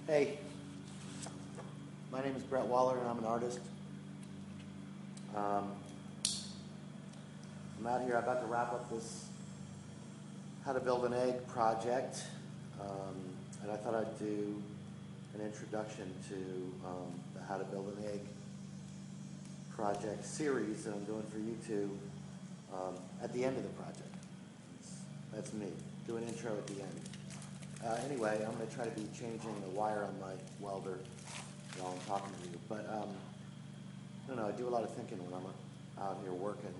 Hey, my name is Brett Waller and I'm an artist. I'm out here about to wrap up this How to Build an Egg project, and I thought I'd do an introduction to the How to Build an Egg project series that I'm doing for YouTube at the end of the project. That's me, do an intro at the end. Anyway, I'm going to try to be changing the wire on my welder while I'm talking to you. But I don't know, I do a lot of thinking when I'm out here working.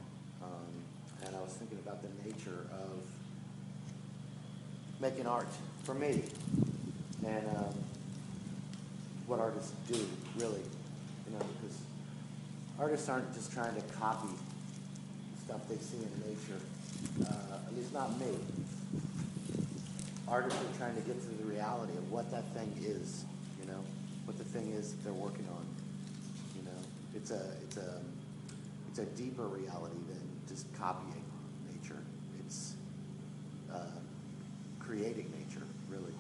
And I was thinking about the nature of making art for me and what artists do, really. Because artists aren't just trying to copy stuff they see in nature, at least not me. Artists are trying to get to the reality of what that thing is, what the thing is that they're working on. It's a deeper reality than just copying nature. It's creating nature, really.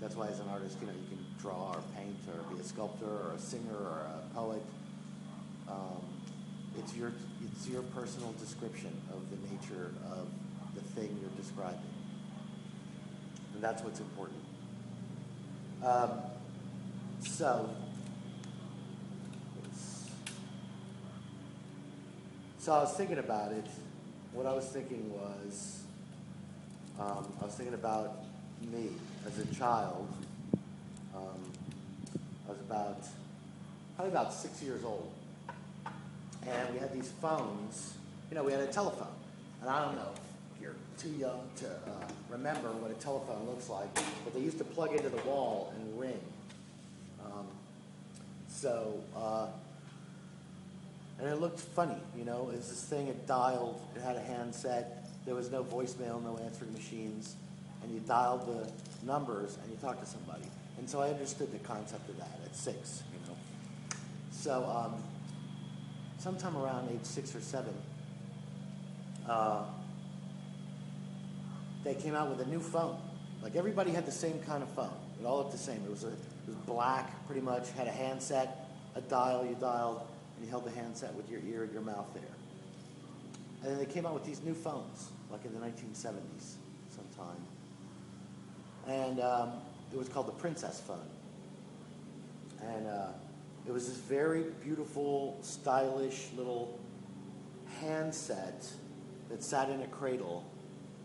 That's why as an artist, you can draw or paint or be a sculptor or a singer or a poet. It's your personal description of the nature of the thing you're describing. And that's what's important. So I was thinking about it. What I was thinking was, I was thinking about me as a child. I was probably about 6 years old. And we had these phones. We had a telephone. And I don't know if you're too young to remember what a telephone looks like, but they used to plug into the wall and ring. And it looked funny, it was this thing, it dialed, it had a handset, there was no voicemail, no answering machines, and you dialed the numbers and you talked to somebody. And so I understood the concept of that at 6, So sometime around age 6 or 7, they came out with a new phone. Like everybody had the same kind of phone. It all looked the same. It was black, pretty much, had a handset, a dial, you dialed, and you held the handset with your ear and your mouth there. And then they came out with these new phones, like in the 1970s sometime. And it was called the Princess phone. And it was this very beautiful, stylish little handset that sat in a cradle.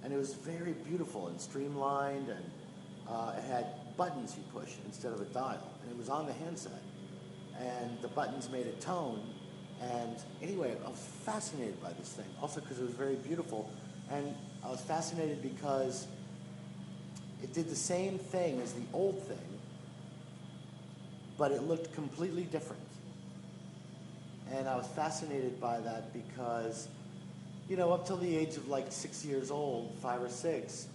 And it was very beautiful and streamlined, and it had buttons you push instead of a dial. And it was on the handset. And the buttons made a tone. And anyway, I was fascinated by this thing. Also because it was very beautiful. And I was fascinated because it did the same thing as the old thing, but it looked completely different. And I was fascinated by that because, up till the age of like 6 years old, 5 or 6,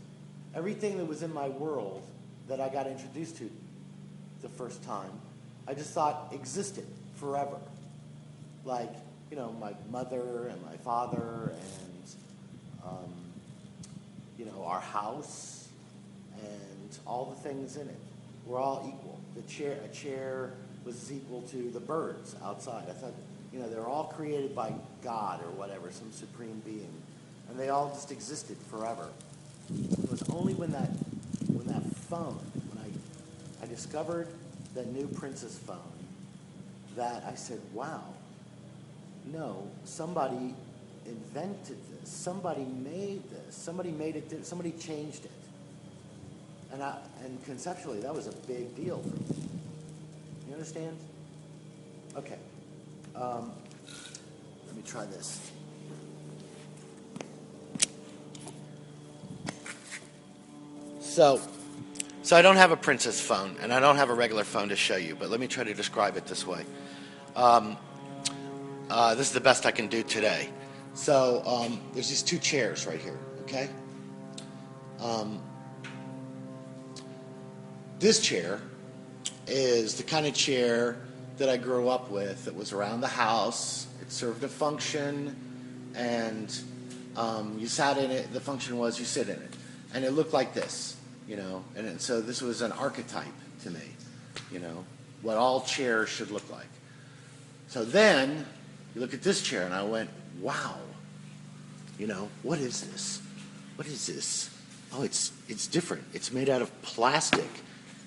everything that was in my world that I got introduced to the first time, I just thought existed forever. Like, my mother and my father and, our house and all the things in it were all equal. A chair was equal to the birds outside. I thought, they were all created by God or whatever, some supreme being. And they all just existed forever. It was only when that phone, when I discovered that new Princess phone, that I said, wow, no, somebody invented this, somebody made this, somebody made it, somebody changed it. And conceptually, that was a big deal for me. You understand? Okay. Let me try this. So I don't have a Princess phone, and I don't have a regular phone to show you, but let me try to describe it this way. This is the best I can do today. So there's these two chairs right here, okay? This chair is the kind of chair that I grew up with. It was around the house. It served a function, and you sat in it. The function was you sit in it. And it looked like this. you know, and so this was an archetype to me, you know, what all chairs should look like. So then you look at this chair, and I went, wow, you know, what is this? What is this? Oh, it's different. It's made out of plastic,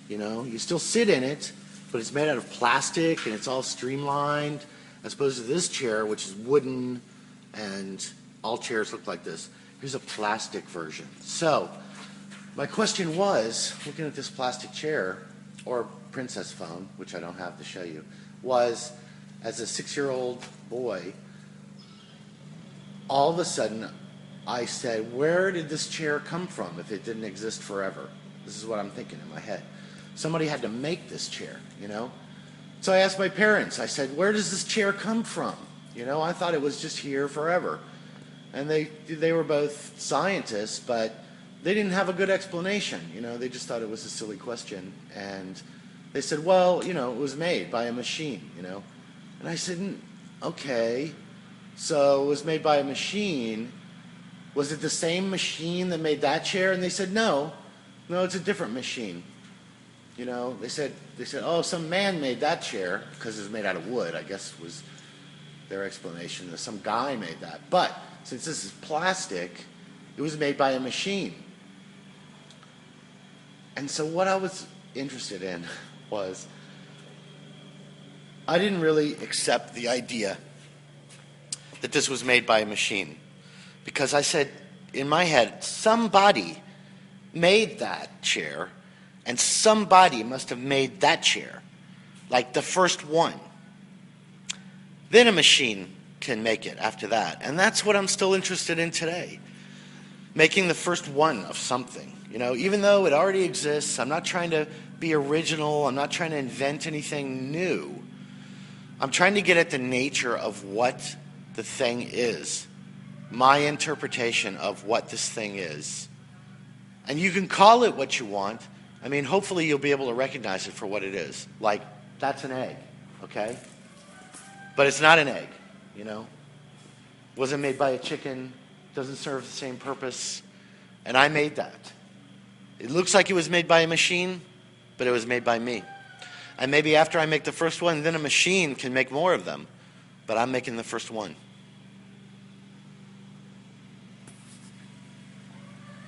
you know. You still sit in it, but it's made out of plastic, and it's all streamlined, as opposed to this chair, which is wooden, and all chairs look like this. Here's a plastic version. So my question was, looking at this plastic chair, or princess phone, which I don't have to show you, was, as a 6-year-old boy, all of a sudden I said, where did this chair come from if it didn't exist forever? This is what I'm thinking in my head. Somebody had to make this chair, you know? So I asked my parents, I said, where does this chair come from? You know, I thought it was just here forever. And they were both scientists, but they didn't have a good explanation. You know, they just thought it was a silly question. And they said, well, you know, it was made by a machine, you know. And I said, okay, so it was made by a machine. Was it the same machine that made that chair? And they said, no, it's a different machine. You know, they said, oh, some man made that chair because it was made out of wood, I guess was their explanation. Some guy made that. But since this is plastic, it was made by a machine. And so what I was interested in was, I didn't really accept the idea that this was made by a machine. Because I said, in my head, somebody made that chair, and somebody must have made that chair, like the first one. Then a machine can make it after that. And that's what I'm still interested in today. Making the first one of something. You know, even though it already exists, I'm not trying to be original, I'm not trying to invent anything new. I'm trying to get at the nature of what the thing is. My interpretation of what this thing is. And you can call it what you want. I mean, hopefully you'll be able to recognize it for what it is. Like, that's an egg, okay? But it's not an egg, you know? Wasn't made by a chicken, doesn't serve the same purpose, and I made that. It looks like it was made by a machine, but it was made by me. And maybe after I make the first one, then a machine can make more of them, but I'm making the first one.